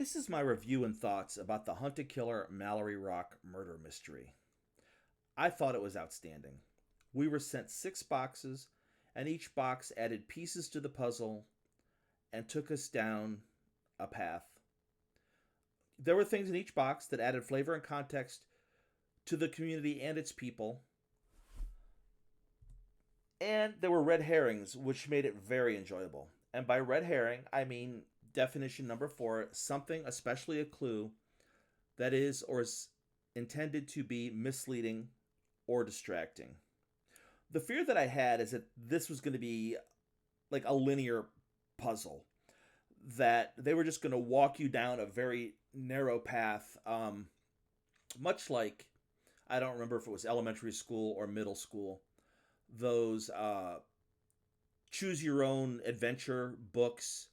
This is my review and thoughts about the Hunted Killer Mallory Rock Murder Mystery. I thought it was outstanding. We were sent 6 boxes, and each box added pieces to the puzzle and took us down a path. There were things in each box that added flavor and context to the community and its people, and there were red herrings, which made it very enjoyable. And by red herring, I mean definition number 4, something, especially a clue, that is or is intended to be misleading or distracting. The fear that I had is that this was going to be like a linear puzzle, that they were just going to walk you down a very narrow path, much like, I don't remember if it was elementary school or middle school, those choose your own adventure books,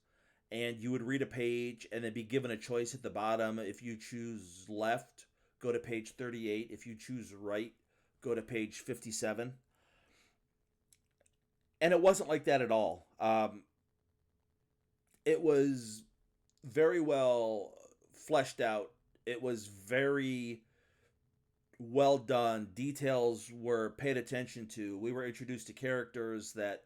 and you would read a page and then be given a choice at the bottom. If you choose left, go to page 38. If you choose right, go to page 57. And it wasn't like that at all. It was very well fleshed out. It was very well done. Details were paid attention to. We were introduced to characters that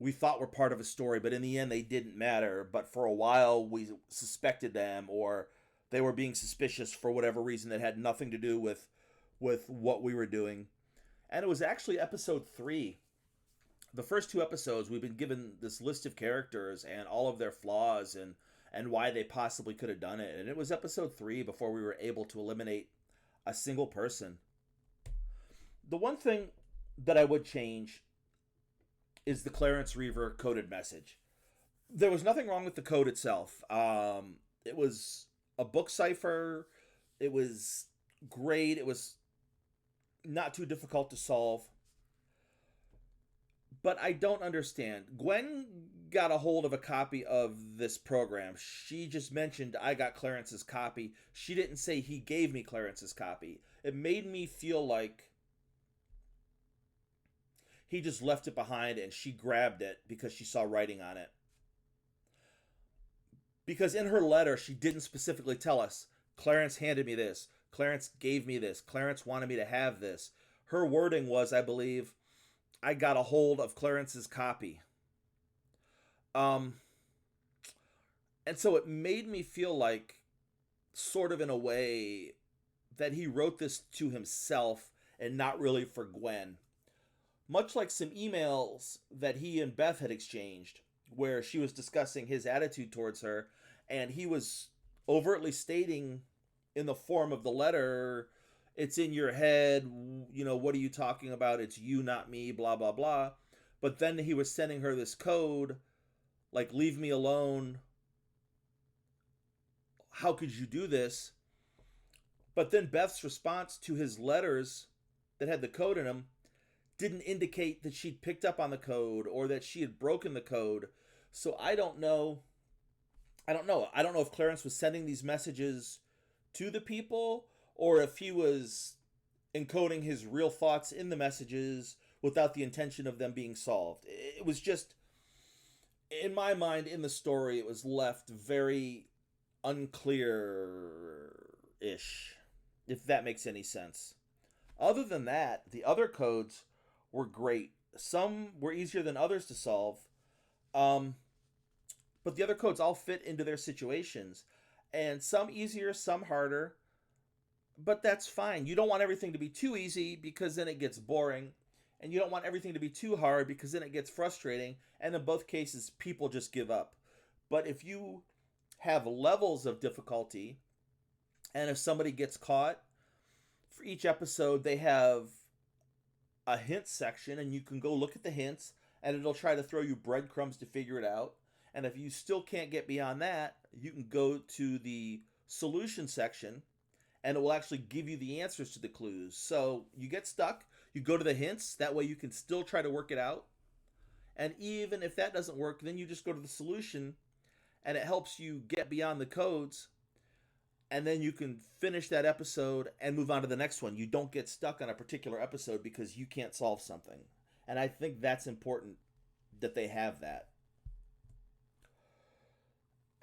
we thought were part of a story, but in the end they didn't matter. But for a while we suspected them, or they were being suspicious for whatever reason that had nothing to do with what we were doing. And it was actually episode 3. The first 2 episodes, we've been given this list of characters and all of their flaws and why they possibly could have done it. And it was episode 3 before we were able to eliminate a single person. The one thing that I would change is the Clarence Reaver coded message. There was nothing wrong with the code itself. It was a book cipher. It was great. It was not too difficult to solve. But I don't understand. Gwen got a hold of a copy of this program. She just mentioned, I got Clarence's copy. She didn't say he gave me Clarence's copy. It made me feel like he just left it behind and she grabbed it because she saw writing on it. Because in her letter, she didn't specifically tell us, Clarence handed me this. Clarence gave me this. Clarence wanted me to have this. Her wording was, I believe, I got a hold of Clarence's copy. And so it made me feel like, sort of in a way, that he wrote this to himself and not really for Gwen. Much like some emails that he and Beth had exchanged, where she was discussing his attitude towards her, and he was overtly stating in the form of the letter, it's in your head, what are you talking about? It's you, not me, blah, blah, blah. But then he was sending her this code, like, leave me alone. How could you do this? But then Beth's response to his letters that had the code in them didn't indicate that she'd picked up on the code or that she had broken the code. So I don't know. I don't know if Clarence was sending these messages to the people, or if he was encoding his real thoughts in the messages without the intention of them being solved. It was just, in my mind, in the story, it was left very unclear-ish, if that makes any sense. Other than that, the other codes were great. Some were easier than others to solve, but the other codes all fit into their situations. And some easier, some harder. But that's fine. You don't want everything to be too easy because then it gets boring. And you don't want everything to be too hard because then it gets frustrating. And in both cases, people just give up. But if you have levels of difficulty, and if somebody gets caught, for each episode they have a hint section, and you can go look at the hints, and it'll try to throw you breadcrumbs to figure it out. And if you still can't get beyond that, you can go to the solution section, and it will actually give you the answers to the clues. So you get stuck, you go to the hints, that way you can still try to work it out. And even if that doesn't work, then you just go to the solution, and it helps you get beyond the codes, and then you can finish that episode and move on to the next one. You don't get stuck on a particular episode because you can't solve something. And I think that's important that they have that.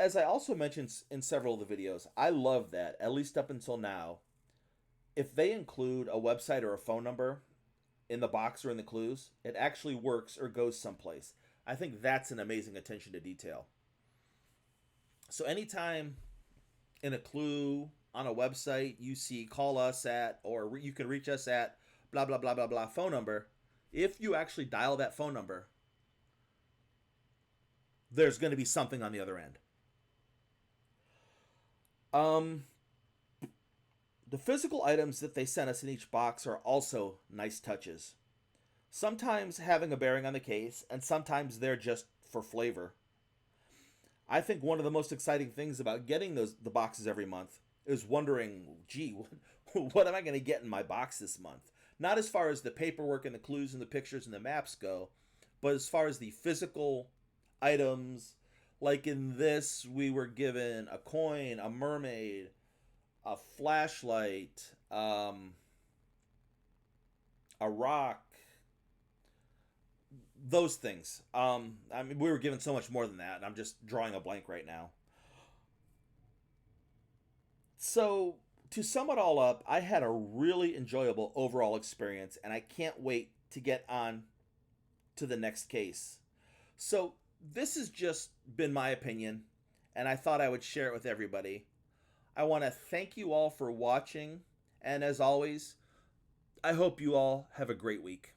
as I also mentioned in several of the videos, I love that, at least up until now, if they include a website or a phone number in the box or in the clues, it actually works or goes someplace. I think that's an amazing attention to detail. So anytime in a clue on a website you see call us at, or you can reach us at blah blah blah blah blah phone number, if you actually dial that phone number, there's going to be something on the other end. Um, the physical items that they sent us in each box are also nice touches. Sometimes having a bearing on the case, and sometimes they're just for flavor. I think one of the most exciting things about getting the boxes every month is wondering, gee, what am I going to get in my box this month? Not as far as the paperwork and the clues and the pictures and the maps go, but as far as the physical items. Like in this, we were given a coin, a mermaid, a flashlight, a rock, those things. I mean, we were given so much more than that, and I'm just drawing a blank right now. So, to sum it all up, I had a really enjoyable overall experience, and I can't wait to get on to the next case. So, this has just been my opinion, and I thought I would share it with everybody. I want to thank you all for watching, and as always, I hope you all have a great week.